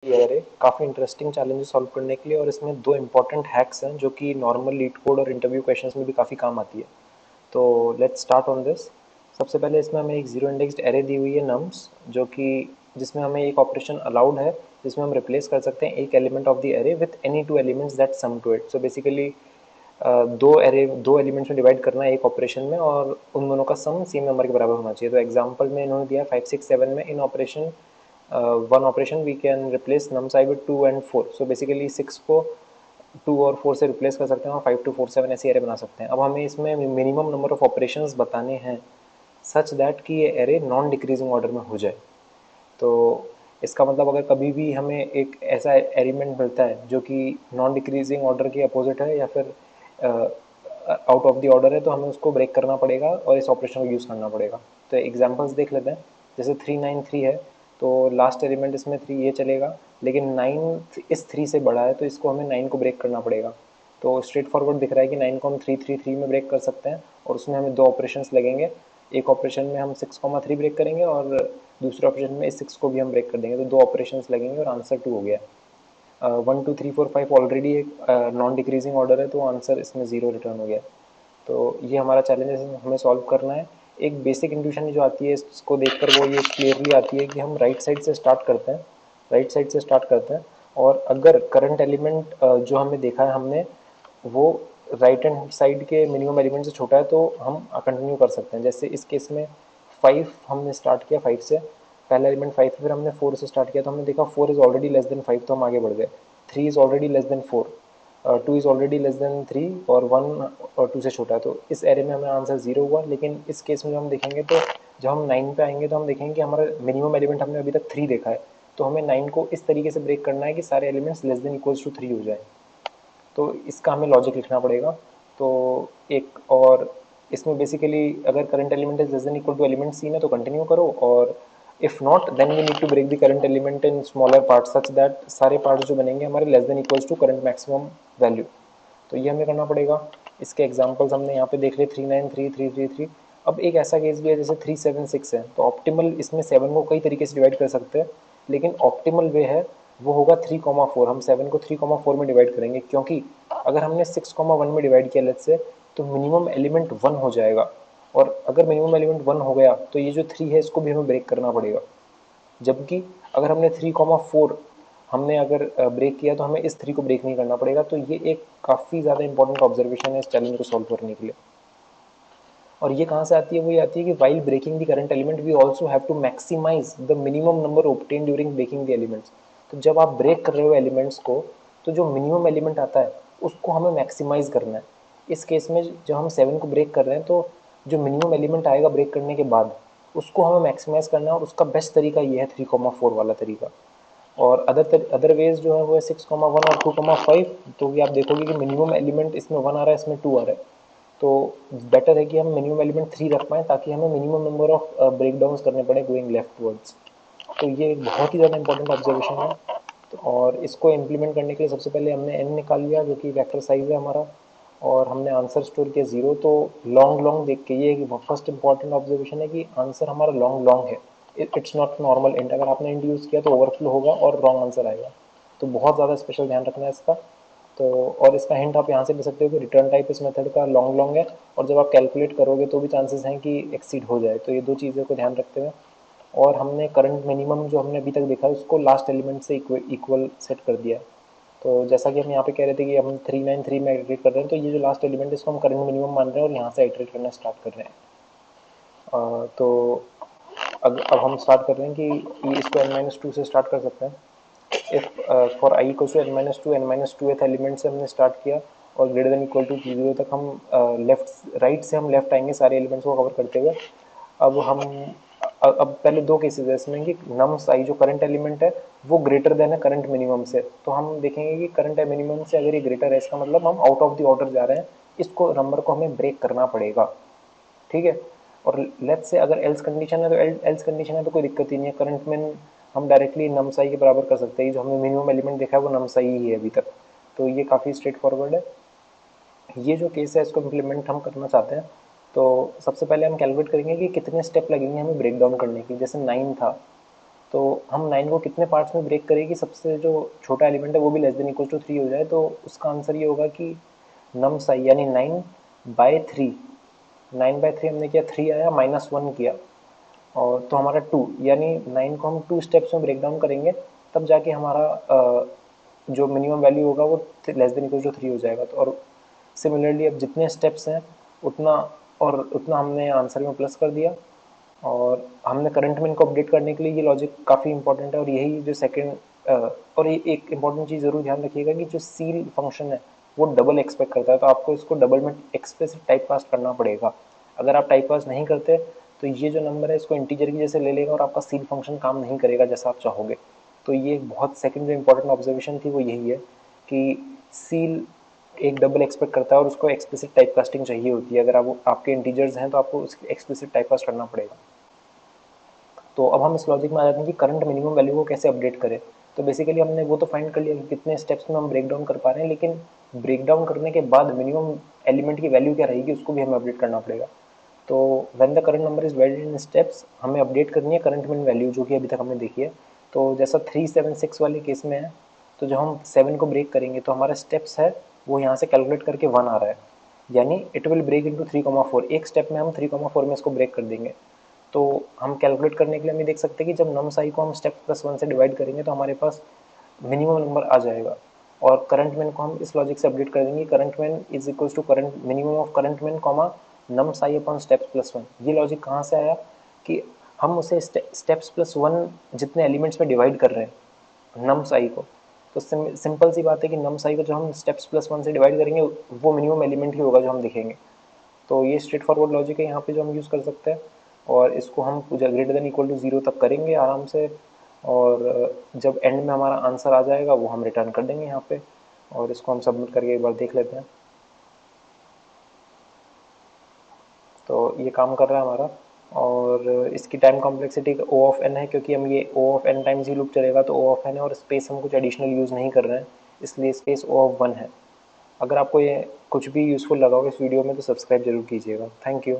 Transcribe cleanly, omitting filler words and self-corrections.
ये अरे काफ़ी इंटरेस्टिंग चैलेंजेस सॉल्व करने के लिए, और इसमें दो इंपॉर्टेंट हैक्स हैं जो कि नॉर्मल लीड कोड और इंटरव्यू क्वेश्चंस में भी काफ़ी काम आती है। तो लेट्स स्टार्ट ऑन दिस। सबसे पहले इसमें हमें एक जीरो इंडेक्स्ड एरे दी हुई है नम्स, जो कि जिसमें हमें एक ऑपरेशन अलाउड है जिसमें हम रिप्लेस कर सकते हैं एक element of the array with any two elements that sum to it. So basically दो एलिमेंट्स में डिवाइड करना है एक ऑपरेशन में, और उन दोनों का सम सेम नंबर के बराबर होना चाहिए। तो एग्जांपल में इन्होंने दिया 5 6 7 में in operation one operation we can replace nums i with 2 and 4। So basically 6 को 2 और 4 से रिप्लेस कर सकते हैं और 5 2 4 7 ऐसे एरे बना सकते हैं। अब हमें इसमें मिनिमम नंबर ऑफ ऑपरेशंस बताने हैं सच दैट कि ये एरे नॉन डिक्रीजिंग ऑर्डर में हो जाए। तो इसका मतलब अगर कभी भी हमें एक ऐसा एलिमेंट मिलता है जो कि नॉन डिक्रीजिंग ऑर्डर के अपोजिट है या फिर आउट ऑफ द ऑर्डर है, तो हमें उसको ब्रेक करना पड़ेगा और इस ऑपरेशन को यूज़ करना पड़ेगा। तो एग्जांपल्स देख लेते हैं। जैसे 3 9 3 है, तो लास्ट एलिमेंट इसमें 3 ये चलेगा, लेकिन 9 इस 3 से बड़ा है तो इसको हमें 9 को ब्रेक करना पड़ेगा। तो स्ट्रेट फॉरवर्ड दिख रहा है कि 9 को हम 3 3 3 में ब्रेक कर सकते हैं, और उसमें हमें दो ऑपरेशंस लगेंगे। एक ऑपरेशन में हम 6 3 ब्रेक करेंगे और दूसरे ऑपरेशन में इस 6 को भी हम ब्रेक कर देंगे, तो दो ऑपरेशंस लगेंगे और आंसर 2 हो गया। 1 2 3 4 5 ऑलरेडी एक नॉन डिक्रीजिंग ऑर्डर है, तो आंसर इसमें 0 रिटर्न हो गया। तो ये हमारा चैलेंज है, हमें सॉल्व करना है। एक बेसिक इंट्यूशन जो आती है इसको देखकर वो ये क्लियरली आती है कि हम राइट साइड से स्टार्ट करते हैं, राइट साइड से स्टार्ट करते हैं, और अगर करंट एलिमेंट जो हमें देखा है हमने वो राइट हैंड साइड के मिनिमम एलिमेंट से छोटा है तो हम कंटिन्यू कर सकते हैं। जैसे इस केस में 5 हमने स्टार्ट किया, 5 से पहला एलिमेंट 5, फिर हमने 4 से स्टार्ट किया तो हमने देखा 4 इज़ ऑलरेडी लेस देन 5, तो हम आगे बढ़ गए। 3 is already less than 4, 2 is already less than 3, और 1 और 2 से छोटा है, तो इस एरे में हमें आंसर 0 हुआ। लेकिन इस केस में हम देखेंगे तो जब हम 9 पे आएंगे तो हम देखेंगे कि हमारा मिनिमम एलिमेंट हमने अभी तक 3 देखा है, तो हमें 9 को इस तरीके से ब्रेक करना है कि सारे elements less than equals to 3 हो जाए। तो इसका हमें लॉजिक लिखना पड़ेगा। तो एक और इसमें बेसिकली अगर current element is less than equal to element C है तो कंटिन्यू करो, और if not then we need to break the current element in smaller part such that सारे पार्ट्स जो बनेंगे हमारे less than equals to current maximum value. तो ये हमें करना पड़ेगा। इसके एग्जांपल्स हमने यहाँ पे देख लिए 3 9 3 3 3 3। अब एक ऐसा केस भी है जैसे 3 7 6 है, तो ऑप्टिमल इसमें 7 को कई तरीके से डिवाइड कर सकते हैं, लेकिन ऑप्टिमल वे है वो होगा 3 4। हम 7 को 3 4 में डिवाइड करेंगे, क्योंकि अगर हमने 6 1 में डिवाइड किया लेट्स से, तो मिनिमम एलिमेंट 1 हो जाएगा, और अगर मिनिमम एलिमेंट 1 हो गया तो ये जो 3 है इसको भी हमें ब्रेक करना पड़ेगा। जबकि अगर हमने 3 4 हमने अगर ब्रेक किया तो हमें इस 3 को ब्रेक नहीं करना पड़ेगा। तो ये एक काफ़ी ज़्यादा इंपॉर्टेंट ऑब्जर्वेशन है इस चैलेंज को सॉल्व करने के लिए। और ये कहाँ से आती है, वो ये आती है कि while breaking the current element we also have to maximize the minimum number obtain during breaking the elements. तो जब आप ब्रेक कर रहे हो एलिमेंट्स को, तो जो मिनिमम एलिमेंट आता है उसको हमें मैक्सिमाइज करना है। इस केस में जब हम 7 को ब्रेक कर रहे हैं तो जो मिनिमम एलिमेंट आएगा ब्रेक करने के बाद उसको हमें मैक्सिमाइज करना है, और उसका बेस्ट तरीका ये है 3 4 वाला तरीका। और अदर वेज जो है वो है 6 1 और 2 5। तो ये आप देखोगे कि मिनिमम एलिमेंट इसमें 1 आ रहा है, इसमें 2 आ रहा है। तो बेटर है कि हम मिनिमम एलिमेंट 3 रख पाएँ ताकि हमें minimum number of breakdowns करने पड़े गोइंग लेफ्टवर्ड्स। तो ये एक बहुत ही ज़्यादा इंपॉर्टेंट ऑब्जर्वेशन है। तो और इसको इम्प्लीमेंट करने के लिए सबसे पहले हमने एन निकाल लिया जो कि वेक्टर साइज है हमारा, और हमने आंसर स्टोर किया 0। तो लॉन्ग लॉन्ग देख के ये फर्स्ट इंपॉर्टेंट ऑब्जर्वेशन है कि आंसर हमारा लॉन्ग लॉन्ग है, इट्स नॉट नॉर्मल इंट। अगर आपने इंट यूज़ किया तो ओवरफ्लो होगा और रॉन्ग आंसर आएगा। तो बहुत ज़्यादा स्पेशल ध्यान रखना है इसका। तो और इसका हिंट आप यहाँ से ले सकते हो कि रिटर्न टाइप इस मेथड का लॉन्ग लॉन्ग है, और जब आप कैलकुलेट करोगे तो भी चांसेस हैं कि एक्सीड हो जाए। तो ये दो चीज़ों को ध्यान रखते हुए, और हमने करंट मिनिमम जो हमने अभी तक देखा है उसको लास्ट एलिमेंट से इक्वल सेट कर दिया है। तो जैसा कि हम यहाँ पे कह रहे थे कि हम 3 9 3 में एडिट कर रहे हैं, तो ये जो लास्ट एलिमेंट है इसको हम करंट मिनिमम मान रहे हैं और यहाँ से एडिट करना स्टार्ट कर रहे हैं। तो अब हम स्टार्ट कर रहे हैं कि इसको n-2 से स्टार्ट कर सकते हैं। If for i equal to n-2, n-2 element से हमने स्टार्ट किया, और ग्रेटर देन इक्वल टू 0 तक हम लेफ्ट राइट से हम लेफ्ट आएंगे सारे एलिमेंट्स को कवर करते हुए। अब हम अब पहले दो केसेस है इसमें कि नम्स आई जो करंट एलिमेंट है वो ग्रेटर देन है करंट मिनिमम से, तो हम देखेंगे कि करंट मिनिमम से अगर ये ग्रेटर है इसका मतलब हम आउट ऑफ द ऑर्डर जा रहे हैं, इसको नंबर को हमें ब्रेक करना पड़ेगा। ठीक है। और लेट्स से अगर एल्स कंडीशन है तो एल्स कंडीशन है तो कोई दिक्कत ही नहीं है, करंट में हम डायरेक्टली नमसाई के बराबर कर सकते हैं। जो हमने मिनिमम एलिमेंट देखा है वो नमसाई ही है अभी तक। तो ये काफ़ी स्ट्रेट फॉरवर्ड है। ये जो केस है इसको इम्प्लीमेंट हम करना चाहते हैं, तो सबसे पहले हम कैलकुलेट करेंगे कि कितने स्टेप लगेंगे हमें ब्रेक डाउन करने की। जैसे 9 था, तो हम 9 को कितने पार्ट्स में ब्रेक करें कि सबसे जो छोटा एलिमेंट है वो भी लेस देन इक्वल टू 3 हो जाए, तो उसका आंसर ये होगा कि नम साई यानी 9/3। 9/3 हमने किया, 3 आया, -1 किया, और तो हमारा 2, यानी 9 को हम 2 स्टेप्स में ब्रेक डाउन करेंगे, तब जाके हमारा जो मिनिमम वैल्यू होगा वो लेस देन इक्वल टू 3 हो जाएगा। तो और सिमिलरली अब जितने स्टेप्स हैं उतना और उतना हमने आंसर में प्लस कर दिया। और हमने करंट में इनको अपडेट करने के लिए ये लॉजिक काफ़ी इंपॉर्टेंट है। और यही जो सेकंड और ये एक इंपॉर्टेंट चीज़ ज़रूर ध्यान रखिएगा कि जो सील फंक्शन है वो डबल एक्सपेक्ट करता है, तो आपको इसको डबल में एक्सप्लिसिट टाइप कास्ट करना पड़ेगा। अगर आप टाइप कास्ट नहीं करते तो ये जो नंबर है इसको इंटीजर की जैसे ले लेगा और आपका सील फंक्शन काम नहीं करेगा जैसा आप चाहोगे। तो ये बहुत सेकंड जो इंपॉर्टेंट ऑब्जर्वेशन थी वो यही है कि सील एक डबल एक्सपेक्ट करता है और उसको एक्सप्लिसिट टाइप कास्टिंग चाहिए होती है। अगर आप आपके इंटीजर्स हैं तो आपको उसकी एक्सप्लिसिट टाइप कास्ट करना पड़ेगा। तो अब हम इस लॉजिक में आ जाते हैं कि करंट मिनिमम वैल्यू को कैसे अपडेट करें। तो बेसिकली हमने वो तो फाइंड कर लिया कि कितने स्टेप्स में हम ब्रेक डाउन कर पा रहे हैं, लेकिन ब्रेक डाउन करने के बाद मिनिमम एलिमेंट की वैल्यू क्या रहेगी उसको भी हमें अपडेट करना पड़ेगा। तो when the current number is divided in steps, हमें अपडेट करनी है करंट मिन वैल्यू जो कि अभी तक हमने देखी है। तो जैसा 376 वाले केस में है, तो जब हम 7 को ब्रेक करेंगे तो हमारा स्टेप्स है वो यहाँ से कैलकुलेट करके 1 आ रहा है, यानी इट विल ब्रेक इंटू 3,4। एक स्टेप में हम 3,4 में इसको ब्रेक कर देंगे। तो हम कैलकुलेट करने के लिए हम ये देख सकते हैं कि जब नम साई को हम स्टेप +1 से डिवाइड करेंगे तो हमारे पास मिनिमम नंबर आ जाएगा। और करंट मैन को हम इस लॉजिक से अपडेट कर देंगे, current min is equal to current minimum of current min comma nums i upon steps +1। ये लॉजिक कहाँ से आया कि हम उसे स्टेप्स +1 जितने एलिमेंट्स में डिवाइड कर रहे हैं नम साई को, तो सिंपल सी बात है कि नम साई को जो हम स्टेप्स +1 से डिवाइड करेंगे वो मिनिमम एलिमेंट ही होगा जो हम दिखेंगे। तो ये स्ट्रेट फॉरवर्ड लॉजिक है यहाँ पे जो हम यूज़ कर सकते हैं। और इसको हम ग्रेटर देन इक्वल टू 0 तक करेंगे आराम से, और जब एंड में हमारा आंसर आ जाएगा वो हम रिटर्न कर देंगे यहाँ पे। और इसको हम सबमिट करके एक बार देख लेते हैं। तो ये काम कर रहा है हमारा। और इसकी time complexity O of n है, क्योंकि हम ये O of n times he loop चलेगा तो O ऑफ n है, और स्पेस हम कुछ एडिशनल यूज़ नहीं कर रहे हैं, इसलिए स्पेस O ऑफ 1 है। अगर आपको ये कुछ भी यूज़फुल लगा हो इस वीडियो में तो सब्सक्राइब जरूर कीजिएगा। Thank you.